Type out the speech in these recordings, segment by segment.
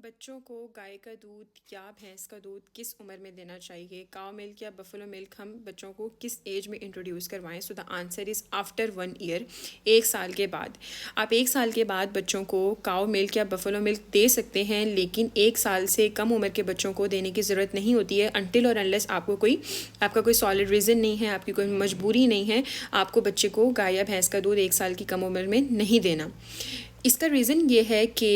बच्चों को गाय का दूध या भैंस का दूध किस उम्र में देना चाहिए? काउ मिल्क या बफेलो मिल्क हम बच्चों को किस एज में इंट्रोड्यूस करवाएं? So the answer is after 1 year, 1 साल के बाद। आप 1 साल के बाद बच्चों को काउ मिल्क या बफेलो मिल्क दे सकते हैं, लेकिन 1 साल से कम उम्र के बच्चों को देने की ज़रूरत नहीं होती है अनटिल और अनलेस आपका कोई सॉलिड रीज़न नहीं है, आपकी कोई मजबूरी नहीं है आपको बच्चे को गाय या भैंस का दूध 1 साल की कम उम्र में नहीं देना। इसका रीज़न ये है कि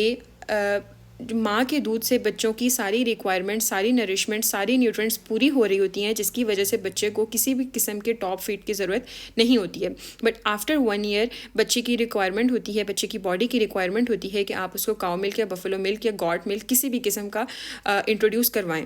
माँ के दूध से बच्चों की सारी रिक्वायरमेंट, सारी नरिशमेंट, सारी न्यूट्रिएंट्स पूरी हो रही होती हैं, जिसकी वजह से बच्चे को किसी भी किस्म के टॉप फीड की ज़रूरत नहीं होती है। बट आफ्टर 1 ईयर बच्चे की रिक्वायरमेंट होती है, बच्चे की बॉडी की रिक्वायरमेंट होती है कि आप उसको काउ मिल्क या बफेलो मिल्क या गॉट मिल्क किसी भी किस्म का इंट्रोड्यूस करवाएं।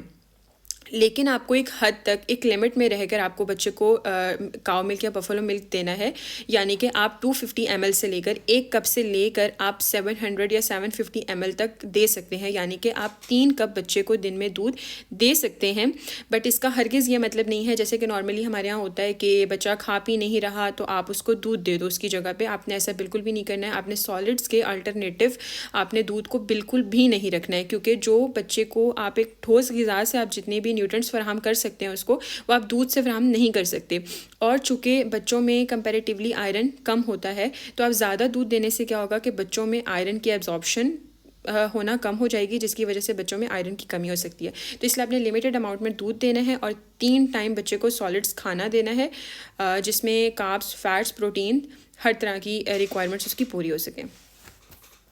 लेकिन आपको एक हद तक, एक लिमिट में रहकर आपको बच्चे को काउ मिल्क या बफेलो मिल्क देना है। यानी कि आप 250 ml से लेकर, 1 कप से लेकर आप 700 या 750 ml तक दे सकते हैं। यानी कि आप 3 कप बच्चे को दिन में दूध दे सकते हैं। बट इसका हरगिज़ ये मतलब नहीं है जैसे कि नॉर्मली हमारे यहाँ होता है कि बच्चा खा पी नहीं रहा तो आप उसको दूध दे दो उसकी जगह पे। आपने ऐसा बिल्कुल भी नहीं करना है। आपने सॉलिड्स के अल्टरनेटिव आपने दूध को बिल्कुल भी नहीं रखना है, क्योंकि जो बच्चे को आप एक ठोस ग़िज़ा से आप जितने भी न्यूट्रिएंट्स फराहम कर सकते हैं उसको, वो आप दूध से फराहम नहीं कर सकते। और चूँकि बच्चों में कंपैरेटिवली आयरन कम होता है, तो आप ज़्यादा दूध देने से क्या होगा कि बच्चों में आयरन की एब्जॉर्प्शन होना कम हो जाएगी, जिसकी वजह से बच्चों में आयरन की कमी हो सकती है। तो इसलिए आपने लिमिटेड अमाउंट में दूध देना है और 3 टाइम बच्चे को सॉलिड्स खाना देना है, जिसमें कार्ब्स, फैट्स, प्रोटीन, हर तरह की रिक्वायरमेंट्स उसकी पूरी हो सकें।